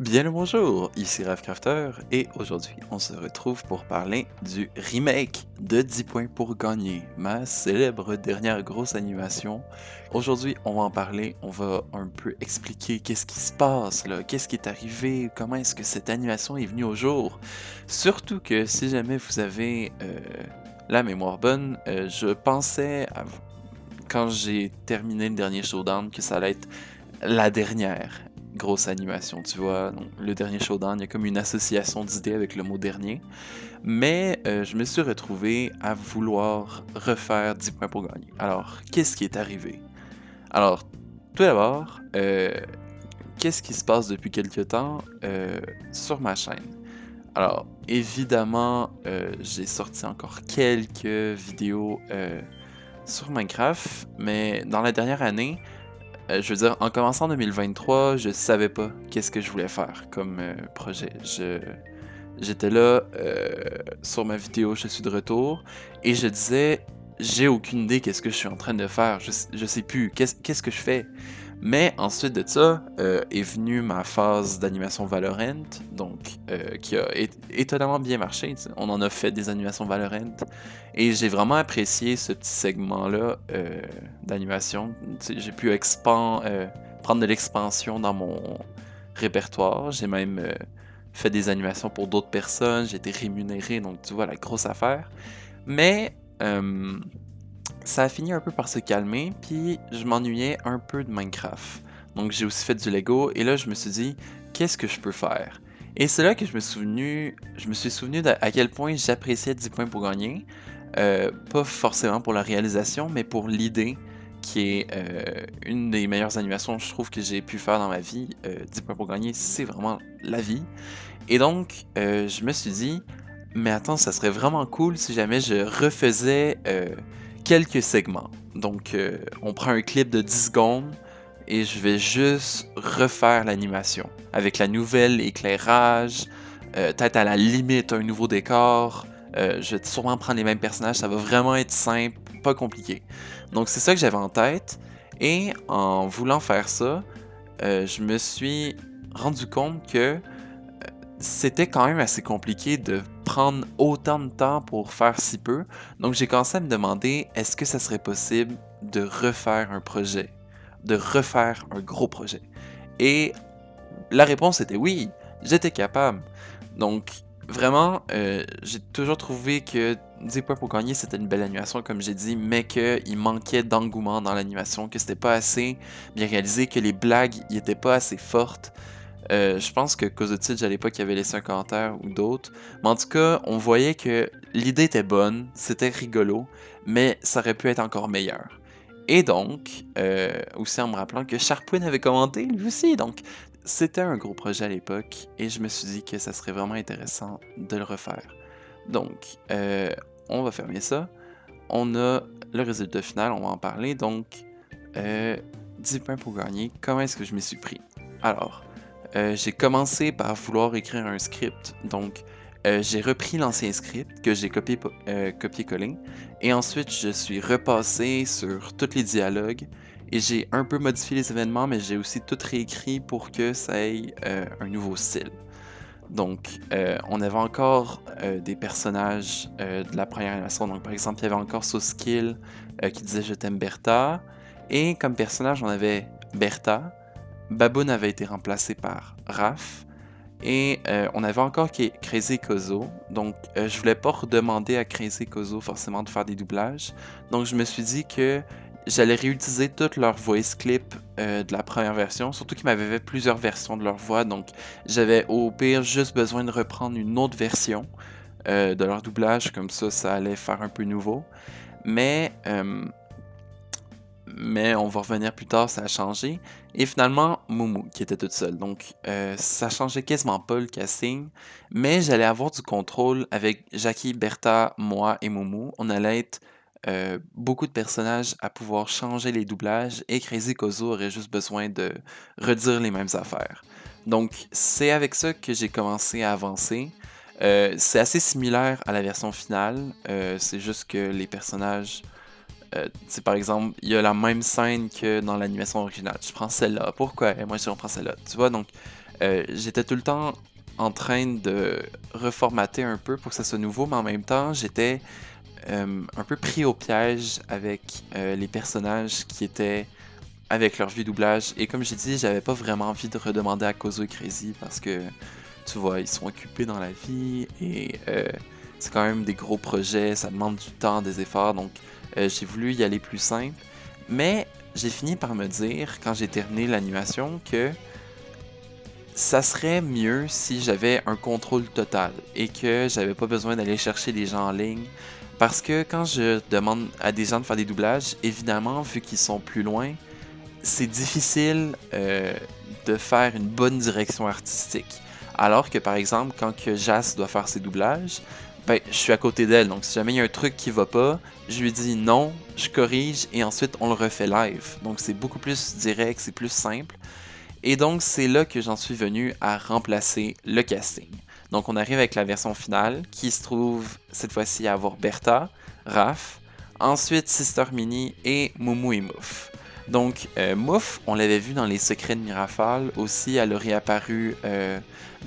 Bien le bonjour, ici Ravecrafter et aujourd'hui on se retrouve pour parler du remake de 10 points pour gagner, ma célèbre dernière grosse animation. Aujourd'hui on va en parler, on va un peu expliquer qu'est-ce qui se passe là, qu'est-ce qui est arrivé, comment est-ce que cette animation est venue au jour. Surtout que si jamais vous avez la mémoire bonne, je pensais quand j'ai terminé le dernier Showdown que ça allait être la dernière grosse animation, tu vois. Donc, le dernier Showdown, il y a comme une association d'idées avec le mot dernier. Mais je me suis retrouvé à vouloir refaire 10 points pour gagner. Alors, qu'est-ce qui est arrivé? Alors, tout d'abord, qu'est-ce qui se passe depuis quelques temps sur ma chaîne? Alors, évidemment, j'ai sorti encore quelques vidéos sur Minecraft, mais dans la dernière année, je veux dire, en commençant en 2023, je savais pas qu'est-ce que je voulais faire comme projet. J'étais là sur ma vidéo, je suis de retour, et je disais, j'ai aucune idée qu'est-ce que je suis en train de faire. Je sais plus, qu'est-ce que je fais. Mais ensuite de ça, est venue ma phase d'animation Valorant, donc qui a étonnamment bien marché. Tu sais. On en a fait des animations Valorant, et j'ai vraiment apprécié ce petit segment-là d'animation. Tu sais, j'ai pu prendre de l'expansion dans mon répertoire. J'ai même fait des animations pour d'autres personnes. J'ai été rémunéré, donc tu vois, la grosse affaire. Mais ça a fini un peu par se calmer, puis je m'ennuyais un peu de Minecraft. Donc j'ai aussi fait du Lego, et là je me suis dit, qu'est-ce que je peux faire? Et c'est là que je me suis souvenu à quel point j'appréciais 10 points pour gagner. Pas forcément pour la réalisation, mais pour l'idée, qui est une des meilleures animations, je trouve, que j'ai pu faire dans ma vie. 10 points pour gagner, c'est vraiment la vie. Et donc, je me suis dit, mais attends, ça serait vraiment cool si jamais je refaisais quelques segments. Donc, on prend un clip de 10 secondes et je vais juste refaire l'animation avec la nouvelle éclairage, peut-être à la limite un nouveau décor. Je vais sûrement prendre les mêmes personnages, ça va vraiment être simple, pas compliqué. Donc, c'est ça que j'avais en tête. Et en voulant faire ça, je me suis rendu compte que c'était quand même assez compliqué de prendre autant de temps pour faire si peu. Donc j'ai commencé à me demander, est-ce que ça serait possible de refaire un projet, de refaire un gros projet? Et la réponse était oui, j'étais capable. Donc vraiment, j'ai toujours trouvé que 10 points pour gagner, c'était une belle animation, comme j'ai dit, mais qu'il manquait d'engouement dans l'animation, que c'était pas assez bien réalisé, que les blagues n'étaient pas assez fortes. Je pense que Kozotich à l'époque avait laissé un commentaire ou d'autres. Mais en tout cas, on voyait que l'idée était bonne, c'était rigolo, mais ça aurait pu être encore meilleur. Et donc, aussi en me rappelant que Sharpwin avait commenté lui aussi, donc c'était un gros projet à l'époque, et je me suis dit que ça serait vraiment intéressant de le refaire. Donc, on va fermer ça. On a le résultat final, on va en parler. Donc, 10 points pour gagner. Comment est-ce que je m'y suis pris? Alors, j'ai commencé par vouloir écrire un script. Donc, j'ai repris l'ancien script que j'ai copié-collé. Et ensuite, je suis repassé sur tous les dialogues. Et j'ai un peu modifié les événements, mais j'ai aussi tout réécrit pour que ça ait un nouveau style. Donc, on avait encore des personnages de la première animation. Donc, par exemple, il y avait encore Soskill qui disait Je t'aime Bertha. Et comme personnage, on avait Bertha. Baboon avait été remplacé par Raph. Et on avait encore Crazy Kozo. Donc, je voulais pas redemander à Crazy Kozo forcément de faire des doublages. Donc, je me suis dit que j'allais réutiliser toutes leurs voice clips de la première version. Surtout qu'ils m'avaient fait plusieurs versions de leur voix. Donc, j'avais au pire juste besoin de reprendre une autre version de leur doublage. Comme ça allait faire un peu nouveau. Mais on va revenir plus tard, ça a changé. Et finalement, Moumou, qui était toute seule. Donc, ça changeait quasiment pas le casting, mais j'allais avoir du contrôle avec Jackie, Bertha, moi et Moumou. On allait être beaucoup de personnages à pouvoir changer les doublages, et Crazy Kozo aurait juste besoin de redire les mêmes affaires. Donc, c'est avec ça que j'ai commencé à avancer. C'est assez similaire à la version finale, c'est juste que les personnages par exemple, il y a la même scène que dans l'animation originale. Je prends celle-là. Pourquoi? Et moi, je reprends celle-là. Tu vois, donc, J'étais tout le temps en train de reformater un peu pour que ça soit nouveau, mais en même temps, j'étais un peu pris au piège avec les personnages qui étaient avec leur vieux doublage. Et comme j'ai dit, j'avais pas vraiment envie de redemander à Kozo et Crazy parce que, tu vois, ils sont occupés dans la vie et c'est quand même des gros projets, ça demande du temps, des efforts, donc j'ai voulu y aller plus simple. Mais j'ai fini par me dire, quand j'ai terminé l'animation, que ça serait mieux si j'avais un contrôle total et que j'avais pas besoin d'aller chercher des gens en ligne. Parce que quand je demande à des gens de faire des doublages, évidemment, vu qu'ils sont plus loin, c'est difficile de faire une bonne direction artistique. Alors que par exemple, quand que Jas doit faire ses doublages, ben, je suis à côté d'elle. Donc si jamais il y a un truc qui va pas, je lui dis non, je corrige et ensuite on le refait live. Donc c'est beaucoup plus direct, c'est plus simple. Et donc, c'est là que j'en suis venu à remplacer le casting. Donc, on arrive avec la version finale qui se trouve cette fois-ci à avoir Bertha, Raph, ensuite Sister Minnie et Moumou et Mouf. Donc, Mouf, on l'avait vu dans Les Secrets de Mirafale. Aussi, elle aurait apparu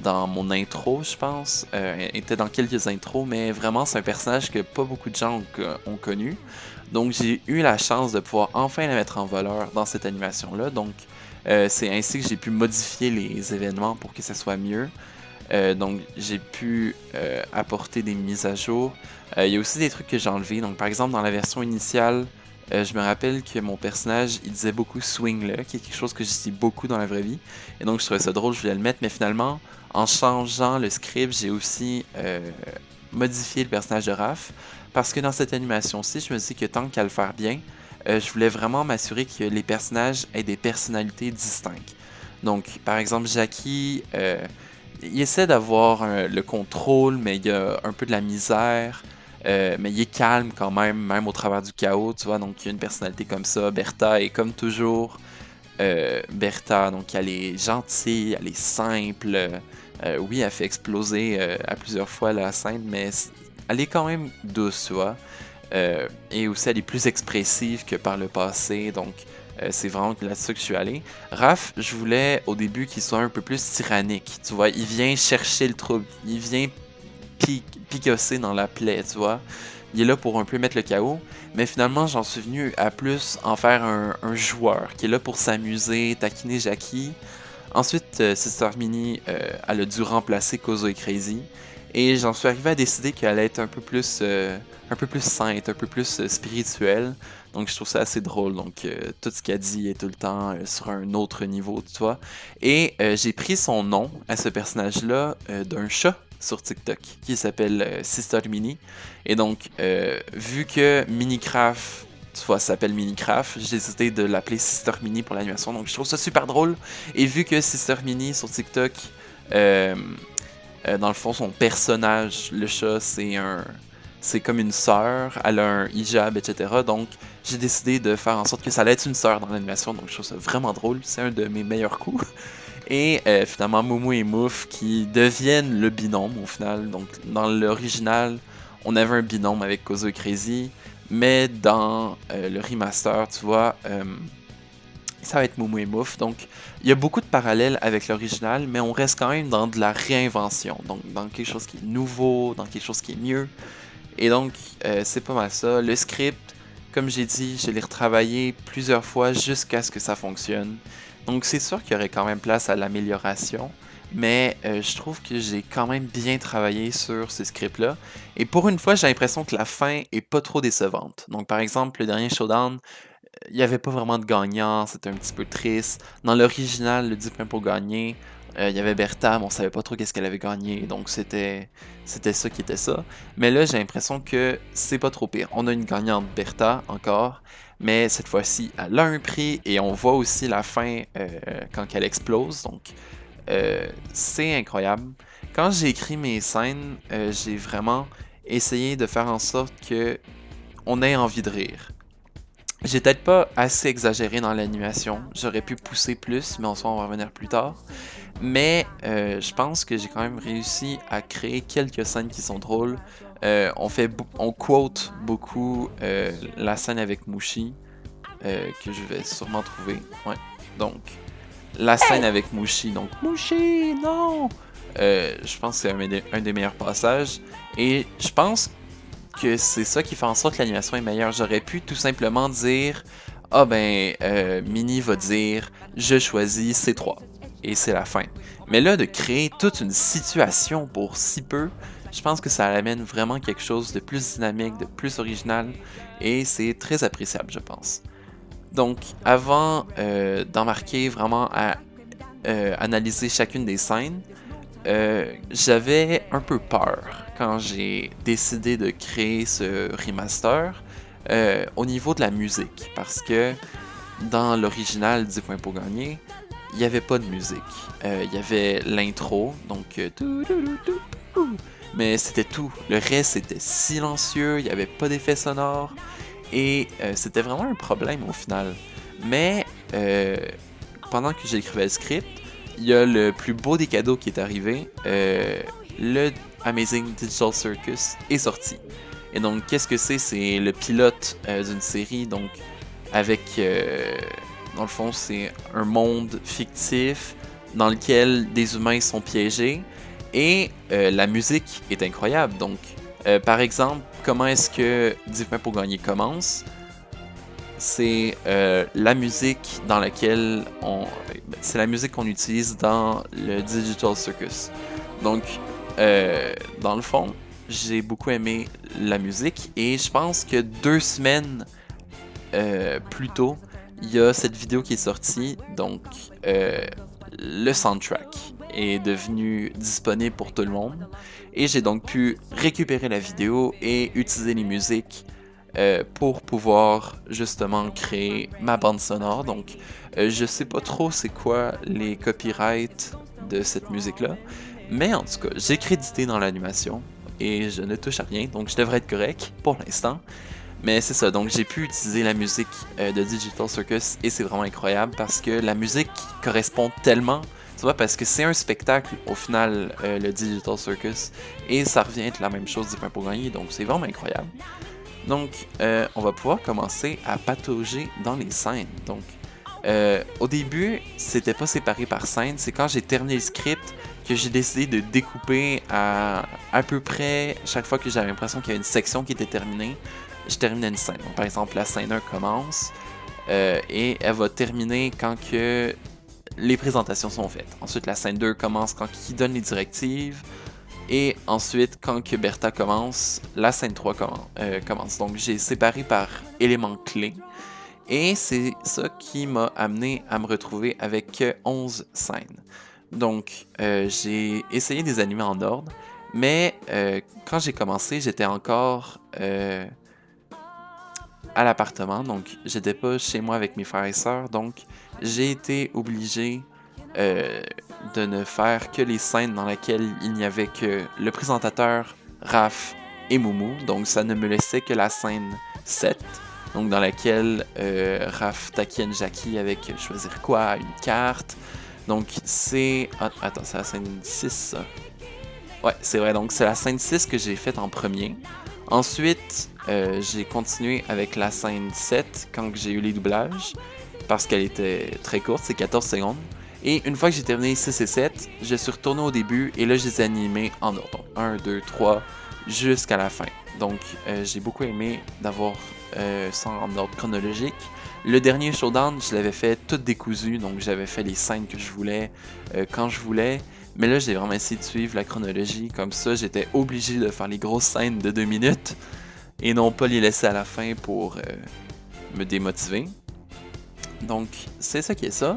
dans mon intro, je pense. Elle était dans quelques intros, mais vraiment, c'est un personnage que pas beaucoup de gens ont connu. Donc, j'ai eu la chance de pouvoir enfin la mettre en valeur dans cette animation-là. Donc, c'est ainsi que j'ai pu modifier les événements pour que ça soit mieux. Donc, j'ai pu apporter des mises à jour. Il y a aussi des trucs que j'ai enlevés. Donc, par exemple, dans la version initiale, je me rappelle que mon personnage, il disait beaucoup swing là, qui est quelque chose que je dis beaucoup dans la vraie vie. Et donc, je trouvais ça drôle, je voulais le mettre. Mais finalement, en changeant le script, j'ai aussi modifié le personnage de Raph. Parce que dans cette animation-ci, je me dis que tant qu'à le faire bien, je voulais vraiment m'assurer que les personnages aient des personnalités distinctes. Donc, par exemple, Jackie, il essaie d'avoir le contrôle, mais il y a un peu de la misère. Mais il est calme quand même au travers du chaos, tu vois. Donc, il y a une personnalité comme ça. Bertha est comme toujours. Bertha, donc elle est gentille, elle est simple. Oui, elle fait exploser à plusieurs fois la scène, mais elle est quand même douce, tu vois. Et aussi, elle est plus expressive que par le passé, donc c'est vraiment là-dessus que je suis allé. Raph, je voulais au début qu'il soit un peu plus tyrannique, tu vois. Il vient chercher le trouble, il vient picosser dans la plaie, tu vois. Il est là pour un peu mettre le chaos, mais finalement, j'en suis venu à plus en faire un joueur qui est là pour s'amuser, taquiner Jackie. Ensuite, Sister Minnie, elle a dû remplacer Kozo et Crazy. Et j'en suis arrivé à décider qu'elle allait être un peu plus sainte, un peu plus spirituelle. Donc je trouve ça assez drôle. Donc tout ce qu'elle dit est tout le temps sur un autre niveau, tu vois. Et j'ai pris son nom à ce personnage-là d'un chat sur TikTok qui s'appelle Sister Minnie. Et donc, vu que Minecraft, tu vois, s'appelle Minecraft, j'ai décidé de l'appeler Sister Minnie pour l'animation. Donc je trouve ça super drôle. Et vu que Sister Minnie sur TikTok, dans le fond, son personnage, le chat, c'est comme une sœur, elle a un hijab, etc. Donc, j'ai décidé de faire en sorte que ça allait être une sœur dans l'animation, donc je trouve ça vraiment drôle, c'est un de mes meilleurs coups. Et finalement, Moumou et Mouf qui deviennent le binôme au final. Donc, dans l'original, on avait un binôme avec Kozo et Crazy, mais dans le remaster, tu vois, ça va être Moumou et Mouf. Donc, il y a beaucoup de parallèles avec l'original, mais on reste quand même dans de la réinvention. Donc, dans quelque chose qui est nouveau, dans quelque chose qui est mieux. Et donc, c'est pas mal ça. Le script, comme j'ai dit, je l'ai retravaillé plusieurs fois jusqu'à ce que ça fonctionne. Donc, c'est sûr qu'il y aurait quand même place à l'amélioration. Mais je trouve que j'ai quand même bien travaillé sur ce script-là. Et pour une fois, j'ai l'impression que la fin est pas trop décevante. Donc, par exemple, le dernier showdown, il n'y avait pas vraiment de gagnant, c'était un petit peu triste. Dans l'original, le 10 points pour gagner, il y avait Bertha, mais on savait pas trop qu'est-ce qu'elle avait gagné, donc c'était ça qui était ça. Mais là, j'ai l'impression que c'est pas trop pire. On a une gagnante Bertha encore, mais cette fois-ci, elle a un prix et on voit aussi la fin quand elle explose, donc c'est incroyable. Quand j'ai écrit mes scènes, j'ai vraiment essayé de faire en sorte que on ait envie de rire. J'ai peut-être pas assez exagéré dans l'animation. J'aurais pu pousser plus, mais en soi, on va revenir plus tard. Mais je pense que j'ai quand même réussi à créer quelques scènes qui sont drôles. On quote beaucoup la scène avec Mushi, que je vais sûrement trouver. Ouais. Donc, la scène avec Mushi, donc Mushi, non! Je pense que c'est un des meilleurs passages. Et je pense que c'est ça qui fait en sorte que l'animation est meilleure. J'aurais pu tout simplement dire ah ben, Minnie va dire je choisis C3 et c'est la fin. Mais là, de créer toute une situation pour si peu, je pense que ça amène vraiment quelque chose de plus dynamique, de plus original et c'est très appréciable, je pense. Donc, avant d'embarquer vraiment à analyser chacune des scènes, j'avais un peu peur quand j'ai décidé de créer ce remaster au niveau de la musique, parce que dans l'original 10 points pour gagner, il n'y avait pas de musique. Il y avait l'intro, donc mais c'était tout. Le reste c'était silencieux, il n'y avait pas d'effet sonore, et c'était vraiment un problème au final. Mais pendant que j'écrivais le script, il y a le plus beau des cadeaux qui est arrivé. Le Amazing Digital Circus est sorti. Et donc, qu'est-ce que c'est? C'est le pilote d'une série, donc avec, dans le fond, c'est un monde fictif dans lequel des humains sont piégés et la musique est incroyable. Donc, par exemple, comment est-ce que 10 points pour gagner commence? C'est la musique dans laquelle c'est la musique qu'on utilise dans le Digital Circus. Donc, dans le fond, j'ai beaucoup aimé la musique et je pense que 2 semaines plus tôt, il y a cette vidéo qui est sortie. Donc, le soundtrack est devenu disponible pour tout le monde et j'ai donc pu récupérer la vidéo et utiliser les musiques pour pouvoir justement créer ma bande sonore. Donc, je sais pas trop c'est quoi les copyrights de cette musique-là, mais en tout cas, j'ai crédité dans l'animation et je ne touche à rien, donc je devrais être correct pour l'instant. Mais c'est ça, donc j'ai pu utiliser la musique de Digital Circus et c'est vraiment incroyable parce que la musique correspond tellement, tu vois, parce que c'est un spectacle au final, le Digital Circus, et ça revient être la même chose 10 points pour gagner, donc c'est vraiment incroyable. Donc, on va pouvoir commencer à patauger dans les scènes. Donc, au début, c'était pas séparé par scène. C'est quand j'ai terminé le script que j'ai décidé de découper à peu près chaque fois que j'avais l'impression qu'il y avait une section qui était terminée, je terminais une scène. Donc, par exemple, la scène 1 commence et elle va terminer quand que les présentations sont faites. Ensuite, la scène 2 commence quand il donne les directives. Et ensuite, quand que Bertha commence, la scène 3 commence. Donc, j'ai séparé par éléments clés. Et c'est ça qui m'a amené à me retrouver avec 11 scènes. Donc, j'ai essayé de les animer en ordre. Mais quand j'ai commencé, j'étais encore à l'appartement. Donc, j'étais pas chez moi avec mes frères et sœurs. Donc, j'ai été obligé de ne faire que les scènes dans lesquelles il n'y avait que le présentateur, Raph et Moumou. Donc ça ne me laissait que la scène 7, donc dans laquelle Raph taquine Jackie avec choisir quoi, une carte. Donc c'est... attends, c'est la scène 6 ça. Ouais, c'est vrai, donc c'est la scène 6 que j'ai faite en premier. Ensuite, j'ai continué avec la scène 7 quand j'ai eu les doublages, parce qu'elle était très courte, c'est 14 secondes. Et une fois que j'ai terminé 6 et 7, je suis retourné au début et là je les ai animés en ordre. 1, 2, 3, jusqu'à la fin. Donc j'ai beaucoup aimé d'avoir ça en ordre chronologique. Le dernier showdown, je l'avais fait tout décousu, donc j'avais fait les scènes que je voulais, quand je voulais. Mais là j'ai vraiment essayé de suivre la chronologie, comme ça j'étais obligé de faire les grosses scènes de 2 minutes et non pas les laisser à la fin pour me démotiver. Donc c'est ça qui est ça.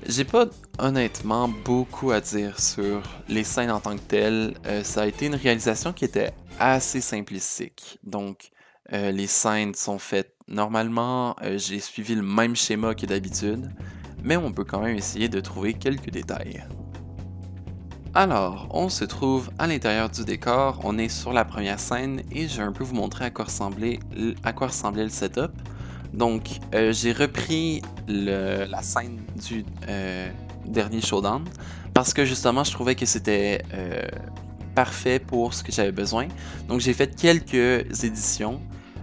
J'ai pas honnêtement beaucoup à dire sur les scènes en tant que telles. Ça a été une réalisation qui était assez simplistique. Donc, les scènes sont faites normalement. J'ai suivi le même schéma que d'habitude, mais on peut quand même essayer de trouver quelques détails. Alors, on se trouve à l'intérieur du décor, on est sur la première scène et je vais un peu vous montrer à quoi ressemblait le setup. Donc, j'ai repris la scène du dernier showdown parce que justement, je trouvais que c'était parfait pour ce que j'avais besoin. Donc, j'ai fait quelques éditions.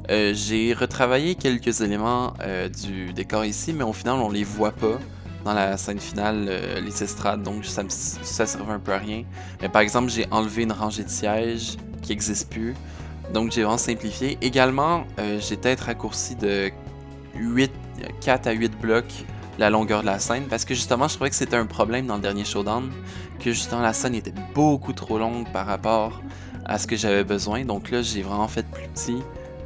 J'ai retravaillé quelques éléments du décor ici, mais au final, on les voit pas dans la scène finale, les estrades, donc ça servait un peu à rien. Mais par exemple, j'ai enlevé une rangée de sièges qui n'existe plus, donc j'ai vraiment simplifié. Également, j'ai peut-être raccourci de 8, 4 à 8 blocs la longueur de la scène, parce que justement, je trouvais que c'était un problème dans le dernier Showdown, que justement la scène était beaucoup trop longue par rapport à ce que j'avais besoin. Donc là, j'ai vraiment fait plus petit,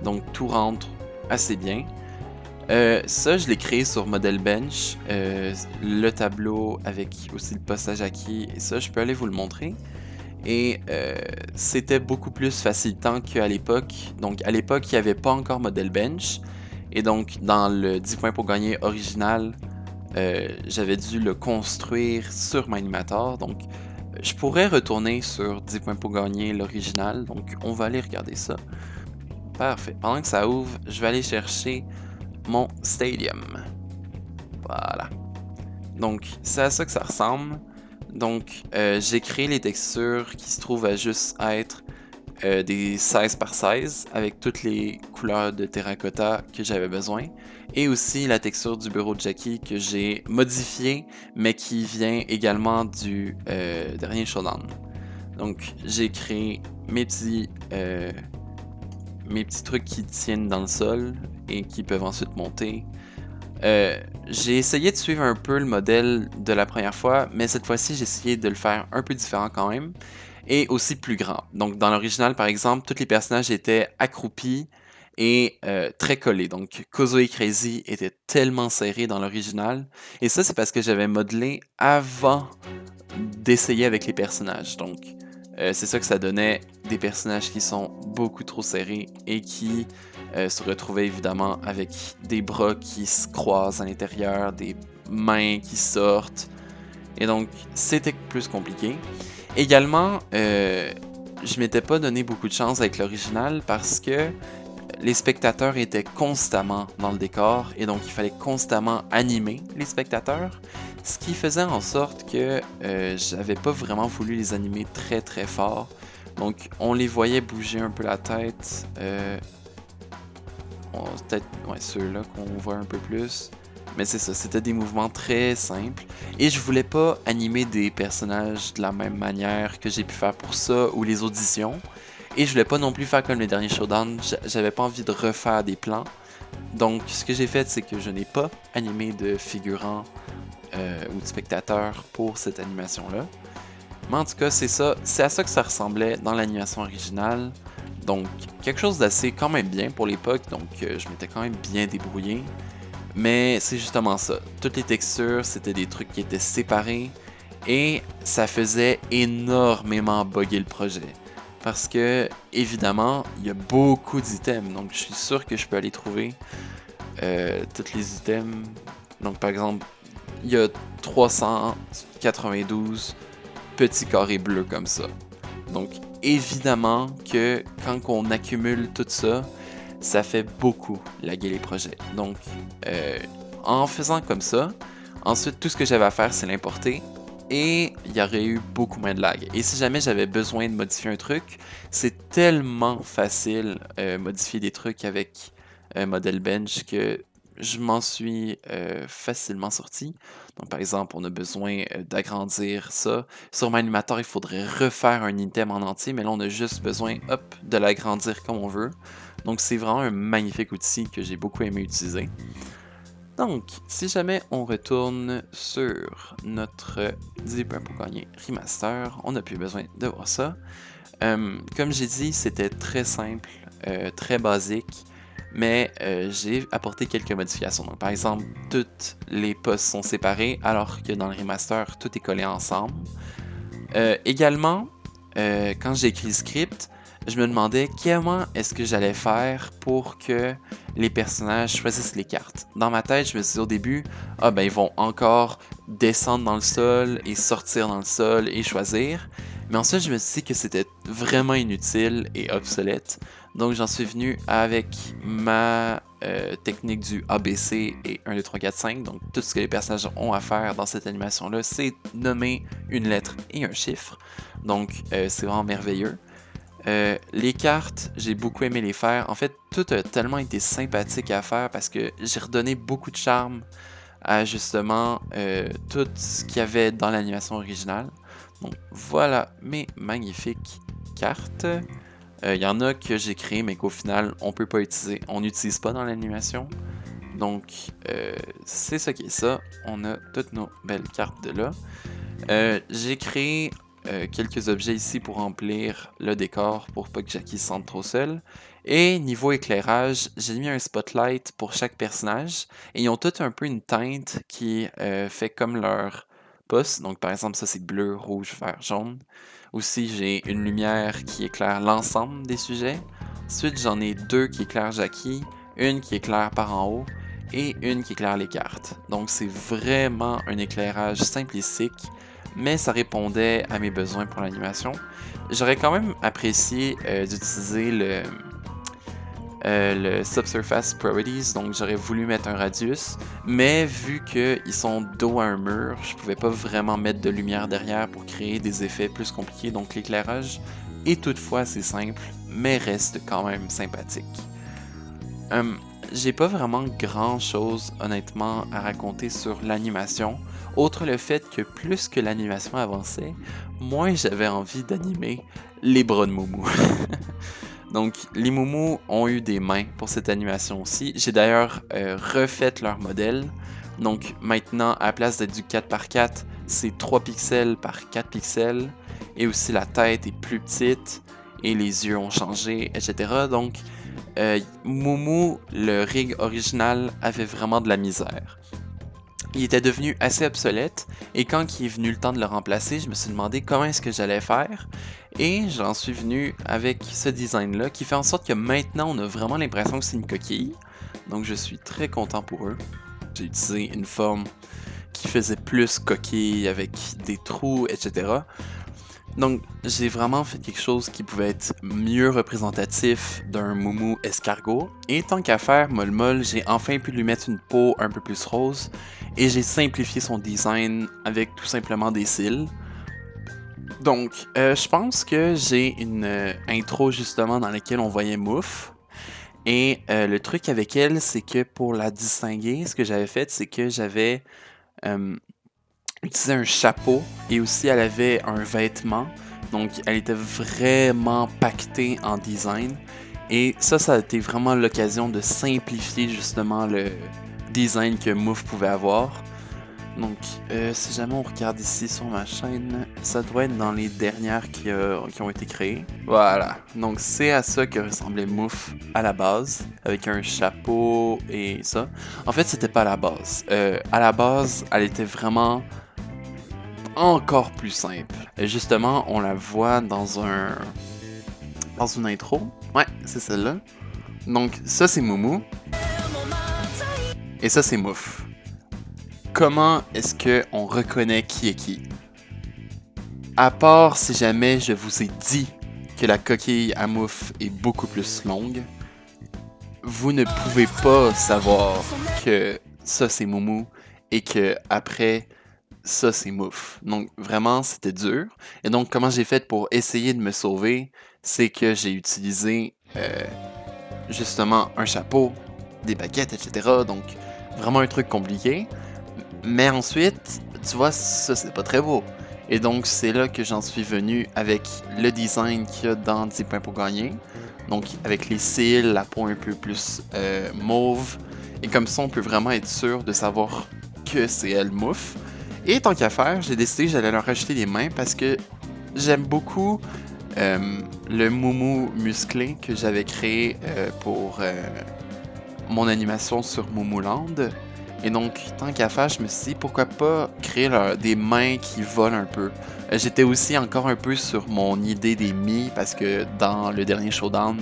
donc tout rentre assez bien. Ça, je l'ai créé sur Model Bench, le tableau avec aussi le postage acquis, et ça, je peux aller vous le montrer. Et c'était beaucoup plus facilitant qu'à l'époque. Donc à l'époque, il n'y avait pas encore Model Bench. Et donc dans le 10 points pour gagner original, j'avais dû le construire sur Minimator. Donc je pourrais retourner sur 10 points pour gagner l'original. Donc on va aller regarder ça. Parfait. Pendant que ça ouvre, je vais aller chercher mon Stadium. Voilà. Donc c'est à ça que ça ressemble. Donc, j'ai créé les textures qui se trouvent à juste être des 16 par 16 avec toutes les couleurs de terracotta que j'avais besoin. Et aussi la texture du bureau de Jackie que j'ai modifié, mais qui vient également du dernier Showdown. Donc, j'ai créé mes petits trucs qui tiennent dans le sol et qui peuvent ensuite monter. J'ai essayé de suivre un peu le modèle de la première fois, mais cette fois-ci, j'ai essayé de le faire un peu différent quand même, et aussi plus grand. Donc, dans l'original, par exemple, tous les personnages étaient accroupis et très collés. Donc, Kozo et Crazy étaient tellement serrés dans l'original, et ça, c'est parce que j'avais modelé avant d'essayer avec les personnages. Donc, c'est ça que ça donnait, des personnages qui sont beaucoup trop serrés et qui se retrouvaient évidemment avec des bras qui se croisent à l'intérieur, des mains qui sortent. Et donc, c'était plus compliqué. Également, je m'étais pas donné beaucoup de chance avec l'original parce que les spectateurs étaient constamment dans le décor et donc il fallait constamment animer les spectateurs, ce qui faisait en sorte que j'avais pas vraiment voulu les animer très très fort. Donc on les voyait bouger un peu la tête, peut-être ceux-là qu'on voit un peu plus. Mais c'est ça, c'était des mouvements très simples. Et je voulais pas animer des personnages de la même manière que j'ai pu faire pour ça ou les auditions. Et je voulais pas non plus faire comme le dernier Showdown, j'avais pas envie de refaire des plans. Donc ce que j'ai fait, c'est que je n'ai pas animé de figurants ou de spectateurs pour cette animation-là. Mais en tout cas, c'est à ça que ça ressemblait dans l'animation originale. Donc quelque chose d'assez quand même bien pour l'époque, donc je m'étais quand même bien débrouillé. Mais c'est justement ça. Toutes les textures, c'était des trucs qui étaient séparés et ça faisait énormément bugger le projet. Parce que, évidemment, il y a beaucoup d'items, donc je suis sûr que je peux aller trouver tous les items. Donc, par exemple, il y a 392 petits carrés bleus comme ça. Donc, évidemment que quand on accumule tout ça, ça fait beaucoup laguer les projets. Donc, en faisant comme ça, ensuite, tout ce que j'avais à faire, c'est l'importer. Et il y aurait eu beaucoup moins de lag. Et si jamais j'avais besoin de modifier un truc, c'est tellement facile modifier des trucs avec Model Bench que je m'en suis facilement sorti. Donc par exemple, on a besoin d'agrandir ça. Sur Minimator, il faudrait refaire un item en entier, mais là on a juste besoin de l'agrandir comme on veut. Donc c'est vraiment un magnifique outil que j'ai beaucoup aimé utiliser. Donc, si jamais on retourne sur notre 10 points pour gagner remaster, on n'a plus besoin de voir ça. Comme j'ai dit, c'était très simple, très basique, mais j'ai apporté quelques modifications. Donc, par exemple, toutes les postes sont séparés, alors que dans le remaster, tout est collé ensemble. Également, quand j'ai écrit le script, je me demandais comment est-ce que j'allais faire pour que les personnages choisissent les cartes. Dans ma tête, je me suis dit au début, ils vont encore descendre dans le sol et sortir dans le sol et choisir. Mais ensuite, je me suis dit que c'était vraiment inutile et obsolète. Donc, j'en suis venu avec ma technique du ABC et 1, 2, 3, 4, 5. Donc, tout ce que les personnages ont à faire dans cette animation-là, c'est nommer une lettre et un chiffre. Donc, c'est vraiment merveilleux. Les cartes, j'ai beaucoup aimé les faire. En fait, tout a tellement été sympathique à faire parce que j'ai redonné beaucoup de charme à justement tout ce qu'il y avait dans l'animation originale. Donc voilà mes magnifiques cartes. Il y en a que j'ai créées mais qu'au final on peut pas utiliser. On n'utilise pas dans l'animation. Donc c'est ça qui est ça. On a toutes nos belles cartes de là. J'ai créé quelques objets ici pour remplir le décor pour pas que Jackie se sente trop seul. Et niveau éclairage, j'ai mis un spotlight pour chaque personnage. Et ils ont tous un peu une teinte qui fait comme leur poste. Donc par exemple, ça c'est bleu, rouge, vert, jaune. Aussi, j'ai une lumière qui éclaire l'ensemble des sujets. Ensuite, j'en ai deux qui éclairent Jackie, une qui éclaire par en haut et une qui éclaire les cartes. Donc c'est vraiment un éclairage simplistique mais ça répondait à mes besoins pour l'animation. J'aurais quand même apprécié d'utiliser le Subsurface Properties, donc j'aurais voulu mettre un radius, mais vu qu'ils sont dos à un mur, je pouvais pas vraiment mettre de lumière derrière pour créer des effets plus compliqués, donc l'éclairage est toutefois assez simple, mais reste quand même sympathique. J'ai pas vraiment grand chose honnêtement à raconter sur l'animation, autre le fait que plus que l'animation avançait, moins j'avais envie d'animer les bras de Moumou. Donc les Moumous ont eu des mains pour cette animation aussi. J'ai d'ailleurs refait leur modèle. Donc maintenant, à la place d'être du 4x4, c'est 3 pixels par 4 pixels. Et aussi la tête est plus petite et les yeux ont changé, etc. Donc Moumou, le rig original, avait vraiment de la misère. Il était devenu assez obsolète, et quand il est venu le temps de le remplacer, je me suis demandé comment est-ce que j'allais faire, et j'en suis venu avec ce design-là, qui fait en sorte que maintenant, on a vraiment l'impression que c'est une coquille, donc je suis très content pour eux. J'ai utilisé une forme qui faisait plus coquille, avec des trous, etc. Donc, j'ai vraiment fait quelque chose qui pouvait être mieux représentatif d'un Moumou escargot. Et tant qu'à faire, Molmol, j'ai enfin pu lui mettre une peau un peu plus rose. Et j'ai simplifié son design avec tout simplement des cils. Donc, je pense que j'ai une intro justement dans laquelle on voyait Mouf. Et le truc avec elle, c'est que pour la distinguer, ce que j'avais fait, c'est que j'avais utilisé un chapeau et aussi elle avait un vêtement. Donc elle était vraiment pactée en design. Et ça a été vraiment l'occasion de simplifier justement le design que Mouf pouvait avoir. Donc si jamais on regarde ici sur ma chaîne, ça doit être dans les dernières qui ont été créées. Voilà, donc c'est à ça que ressemblait Mouf à la base, avec un chapeau et ça. En fait, c'était pas à la base. À la base, elle était vraiment encore plus simple. Et justement, on la voit dans une intro. Ouais, c'est celle-là. Donc, ça, c'est Moumou. Et ça, c'est Mouf. Comment est-ce qu'on reconnaît qui est qui? À part si jamais je vous ai dit que la coquille à Mouf est beaucoup plus longue, vous ne pouvez pas savoir que ça, c'est Moumou et que après ça, c'est Mouf. Donc, vraiment, c'était dur. Et donc, comment j'ai fait pour essayer de me sauver, c'est que j'ai utilisé justement un chapeau, des baguettes, etc. Donc, vraiment un truc compliqué. Mais ensuite, tu vois, ça, c'est pas très beau. Et donc, c'est là que j'en suis venu avec le design qu'il y a dans 10 points pour gagner. Donc, avec les cils, la peau un peu plus mauve. Et comme ça, on peut vraiment être sûr de savoir que c'est elle, Mouf. Et tant qu'à faire, j'ai décidé que j'allais leur rajouter des mains parce que j'aime beaucoup le Moumou musclé que j'avais créé pour mon animation sur Moumouland. Et donc, tant qu'à faire, je me suis dit pourquoi pas créer des mains qui volent un peu. J'étais aussi encore un peu sur mon idée des Mii parce que dans le dernier Showdown,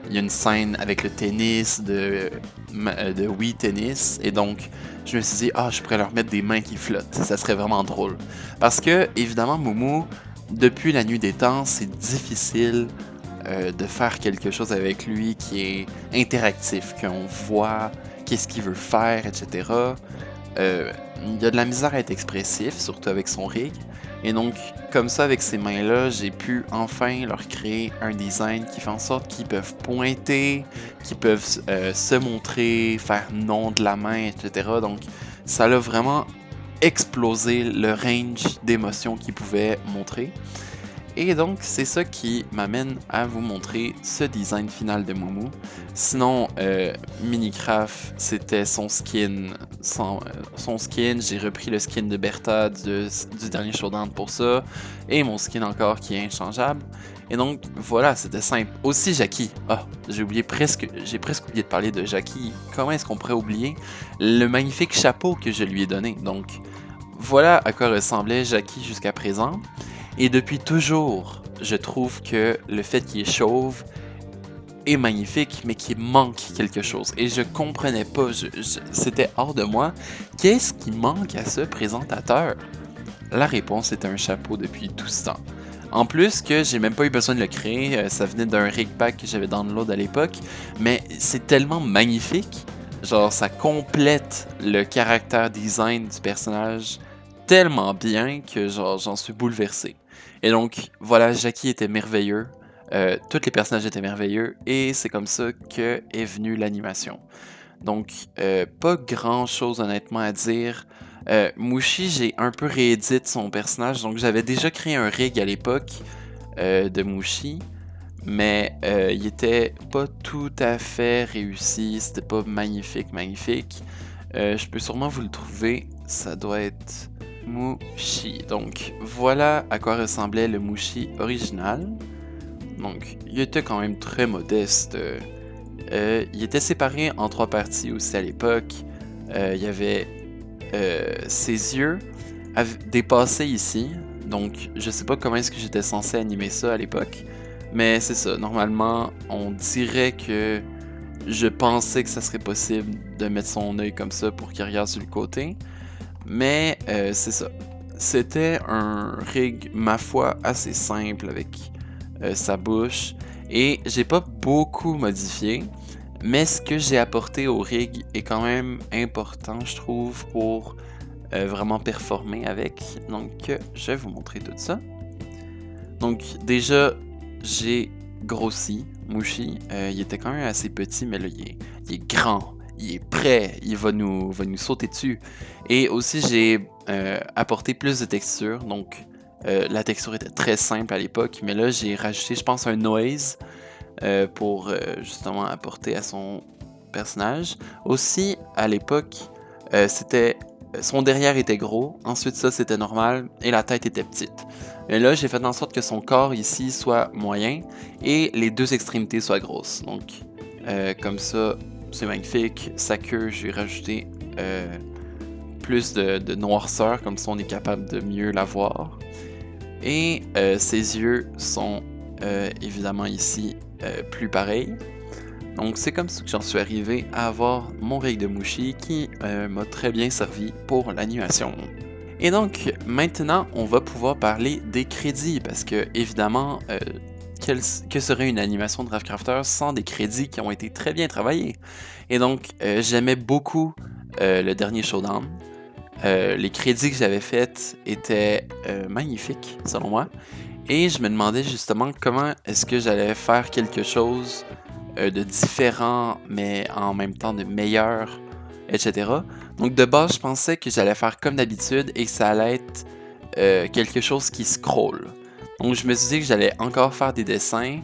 il y a une scène avec le tennis de Wii Tennis. Et donc, je me suis dit, je pourrais leur mettre des mains qui flottent. Ça serait vraiment drôle. Parce que, évidemment, Moumou, depuis la nuit des temps, c'est difficile de faire quelque chose avec lui qui est interactif, qu'on voit qu'est-ce qu'il veut faire, etc. Il y a de la misère à être expressif, surtout avec son rig. Et donc, comme ça, avec ces mains-là, j'ai pu enfin leur créer un design qui fait en sorte qu'ils peuvent pointer, qu'ils peuvent se montrer, faire nom de la main, etc. Donc, ça a vraiment explosé le range d'émotions qu'ils pouvaient montrer. Et donc, c'est ça qui m'amène à vous montrer ce design final de Moumou. Sinon, Minicraft, c'était son skin. Son skin, j'ai repris le skin de Bertha du dernier Showdown pour ça. Et mon skin encore qui est inchangeable. Et donc, voilà, c'était simple. Aussi, Jackie. Ah, j'ai presque oublié de parler de Jackie. Comment est-ce qu'on pourrait oublier le magnifique chapeau que je lui ai donné? Donc, voilà à quoi ressemblait Jackie jusqu'à présent. Et depuis toujours, je trouve que le fait qu'il est chauve est magnifique, mais qu'il manque quelque chose. Et je comprenais pas, c'était hors de moi. Qu'est-ce qui manque à ce présentateur? La réponse est un chapeau depuis tout ce temps. En plus que j'ai même pas eu besoin de le créer, ça venait d'un rig pack que j'avais download à l'époque, mais c'est tellement magnifique, genre ça complète le caractère design du personnage tellement bien que genre j'en suis bouleversé. Et donc voilà, Jackie était merveilleux, tous les personnages étaient merveilleux, et c'est comme ça que est venue l'animation. Donc pas grand chose honnêtement à dire. Mushi, j'ai un peu réédité son personnage, donc j'avais déjà créé un rig à l'époque de Mushi, mais il était pas tout à fait réussi, c'était pas magnifique. Je peux sûrement vous le trouver, ça doit être Mushi. Donc voilà à quoi ressemblait le Mushi original. Donc il était quand même très modeste. Il était séparé en 3 parties aussi à l'époque. Il y avait ses yeux dépassaient ici. Donc je sais pas comment est-ce que j'étais censé animer ça à l'époque. Mais c'est ça, normalement on dirait que je pensais que ça serait possible de mettre son œil comme ça pour qu'il regarde sur le côté. Mais c'est ça. C'était un rig, ma foi, assez simple avec sa bouche. Et j'ai pas beaucoup modifié. Mais ce que j'ai apporté au rig est quand même important, je trouve, pour vraiment performer avec. Donc, je vais vous montrer tout ça. Donc, déjà, j'ai grossi Mushi. Il était quand même assez petit, mais là, il est grand. Il est prêt. Il va nous sauter dessus. Et aussi, j'ai apporté plus de texture. Donc, la texture était très simple à l'époque, mais là, j'ai rajouté, je pense, un noise pour justement apporter à son personnage. Aussi, à l'époque, son derrière était gros, ensuite ça c'était normal, et la tête était petite. Et là, j'ai fait en sorte que son corps ici soit moyen, et les 2 extrémités soient grosses. Donc, comme ça, c'est magnifique. Sa queue, j'ai rajouté plus de noirceur, comme ça on est capable de mieux la voir. Et ses yeux sont évidemment ici plus pareils. Donc c'est comme ça que j'en suis arrivé à avoir mon rig de Mushi qui m'a très bien servi pour l'animation. Et donc maintenant on va pouvoir parler des crédits parce que évidemment que serait une animation de Ravecrafter sans des crédits qui ont été très bien travaillés. Et donc j'aimais beaucoup le dernier Showdown. Les crédits que j'avais faits étaient magnifiques selon moi. Et je me demandais justement comment est-ce que j'allais faire quelque chose de différent, mais en même temps de meilleur, etc. Donc de base, je pensais que j'allais faire comme d'habitude et que ça allait être quelque chose qui scroll. Donc je me suis dit que j'allais encore faire des dessins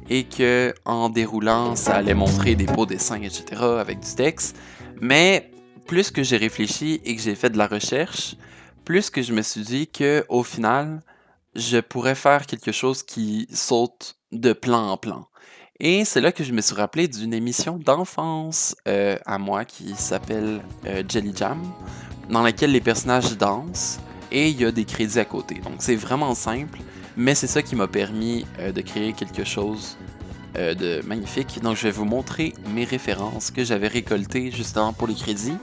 et que en déroulant, ça allait montrer des beaux dessins, etc. avec du texte. Mais plus que j'ai réfléchi et que j'ai fait de la recherche, plus que je me suis dit que au final, je pourrais faire quelque chose qui saute de plan en plan. Et c'est là que je me suis rappelé d'une émission d'enfance à moi qui s'appelle Jelly Jam, dans laquelle les personnages dansent et il y a des crédits à côté. Donc c'est vraiment simple, mais c'est ça qui m'a permis de créer quelque chose de magnifique. Donc je vais vous montrer mes références que j'avais récoltées justement pour les crédits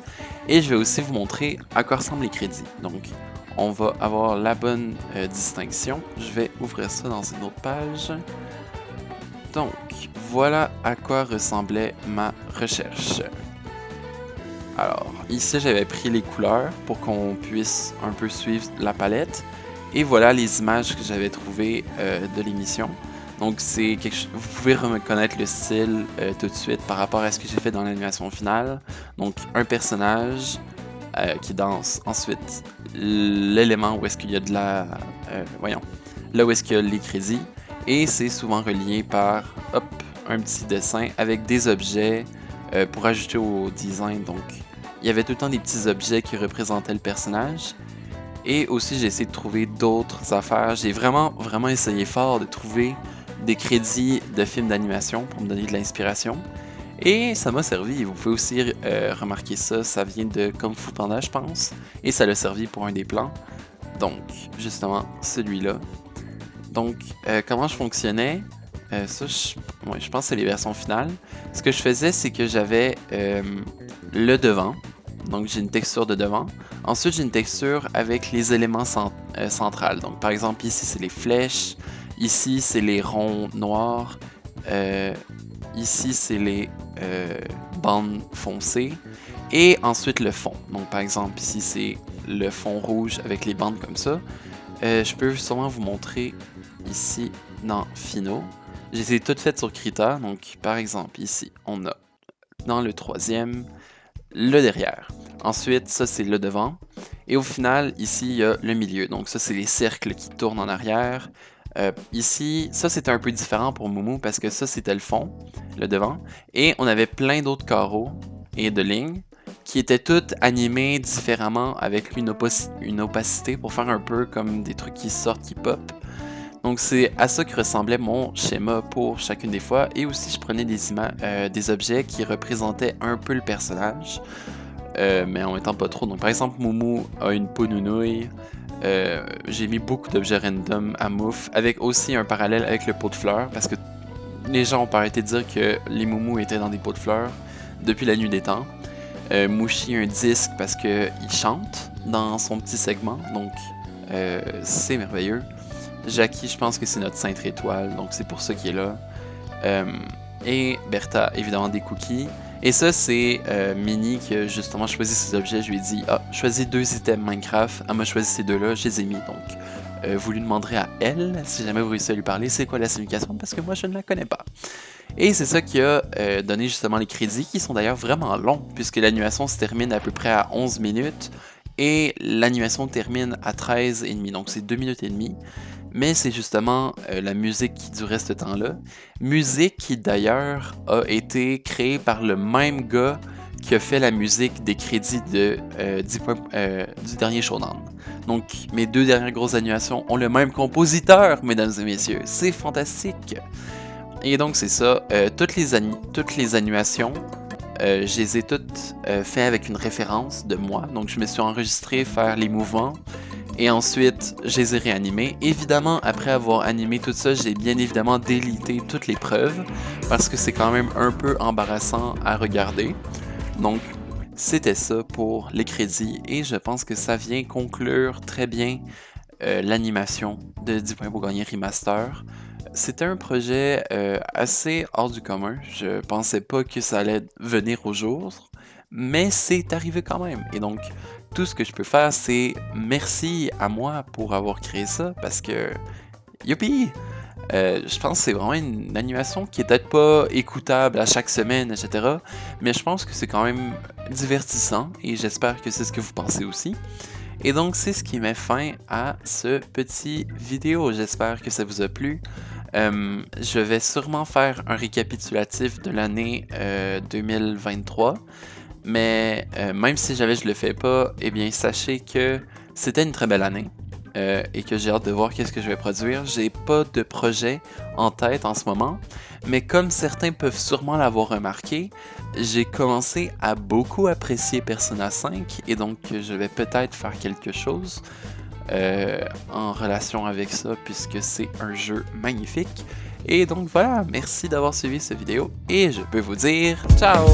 et je vais aussi vous montrer à quoi ressemblent les crédits. Donc on va avoir la bonne distinction. Je vais ouvrir ça dans une autre page. Donc, voilà à quoi ressemblait ma recherche. Alors, ici, j'avais pris les couleurs pour qu'on puisse un peu suivre la palette. Et voilà les images que j'avais trouvées de l'émission. Donc vous pouvez reconnaître le style tout de suite par rapport à ce que j'ai fait dans l'animation finale. Donc un personnage qui danse, ensuite l'élément où est-ce qu'il y a de la... là où est-ce qu'il y a les crédits. Et c'est souvent relié par, hop, un petit dessin avec des objets pour ajouter au design. Donc il y avait tout le temps des petits objets qui représentaient le personnage. Et aussi j'ai essayé de trouver d'autres affaires. J'ai vraiment essayé fort de trouver des crédits de films d'animation pour me donner de l'inspiration. Et ça m'a servi. Vous pouvez aussi remarquer ça. Ça vient de Kung Fu Panda, je pense. Et ça l'a servi pour un des plans. Donc, justement, celui-là. Donc, comment je fonctionnais? Ça, je pense que c'est les versions finales. Ce que je faisais, c'est que j'avais le devant. Donc, j'ai une texture de devant. Ensuite, j'ai une texture avec les éléments centrales. Donc, par exemple, ici, c'est les flèches. Ici, c'est les ronds noirs. Ici, c'est les bandes foncées. Et ensuite, le fond. Donc, par exemple, ici, c'est le fond rouge avec les bandes comme ça. Je peux sûrement vous montrer ici dans Finaux. J'ai tout fait sur Krita. Donc, par exemple, ici, on a dans le troisième, le derrière. Ensuite, ça, c'est le devant. Et au final, ici, il y a le milieu. Donc, ça, c'est les cercles qui tournent en arrière. Ici, ça c'était un peu différent pour Moumou parce que ça c'était le fond, le devant, et on avait plein d'autres carreaux et de lignes qui étaient toutes animés différemment avec une opacité pour faire un peu comme des trucs qui sortent, qui pop. Donc c'est à ça que ressemblait mon schéma pour chacune des fois, et aussi je prenais des objets qui représentaient un peu le personnage, mais en étant pas trop. Donc par exemple Moumou a une peau nounouille. J'ai mis beaucoup d'objets random à Mouf, avec aussi un parallèle avec le pot de fleurs, parce que les gens ont arrêté de dire que les Moumous étaient dans des pots de fleurs depuis la nuit des temps. Mouchi un disque parce qu'il chante dans son petit segment, donc c'est merveilleux. Jackie, je pense que c'est notre Sainte Étoile, donc c'est pour ça qu'il est là. Et Bertha, évidemment des cookies. Et ça, c'est Minnie qui a justement choisi ces objets. Je lui ai dit, choisis 2 items Minecraft. Elle m'a choisi ces 2-là, je les ai mis. Donc, vous lui demanderez à elle, si jamais vous réussissez à lui parler, c'est quoi la signification, parce que moi, je ne la connais pas. Et c'est ça qui a donné justement les crédits, qui sont d'ailleurs vraiment longs, puisque l'animation se termine à peu près à 11 minutes, et l'animation termine à 13 et demi, donc c'est 2 minutes et demie. Mais c'est justement la musique qui durait ce temps-là. Musique qui d'ailleurs a été créée par le même gars qui a fait la musique des crédits du dernier Shonen. Donc mes 2 dernières grosses animations ont le même compositeur, mesdames et messieurs. C'est fantastique! Et donc c'est ça, toutes les animations, je les ai toutes faites avec une référence de moi. Donc je me suis enregistré faire les mouvements. Et ensuite, je les ai réanimés. Évidemment, après avoir animé tout ça, j'ai bien évidemment délité toutes les preuves, parce que c'est quand même un peu embarrassant à regarder. Donc, c'était ça pour les crédits, et je pense que ça vient conclure très bien l'animation de 10 points pour gagner Remaster. C'était un projet assez hors du commun. Je pensais pas que ça allait venir au jour, mais c'est arrivé quand même. Et donc, tout ce que je peux faire, c'est merci à moi pour avoir créé ça, parce que, youpi! Je pense que c'est vraiment une animation qui est peut-être pas écoutable à chaque semaine, etc. Mais je pense que c'est quand même divertissant, et j'espère que c'est ce que vous pensez aussi. Et donc, c'est ce qui met fin à ce petit vidéo. J'espère que ça vous a plu. Je vais sûrement faire un récapitulatif de l'année 2023. Mais même si jamais je le fais pas, eh bien sachez que c'était une très belle année et que j'ai hâte de voir qu'est-ce que je vais produire. J'ai pas de projet en tête en ce moment, mais comme certains peuvent sûrement l'avoir remarqué, j'ai commencé à beaucoup apprécier Persona 5 et donc je vais peut-être faire quelque chose en relation avec ça puisque c'est un jeu magnifique. Et donc voilà, merci d'avoir suivi cette vidéo et je peux vous dire ciao!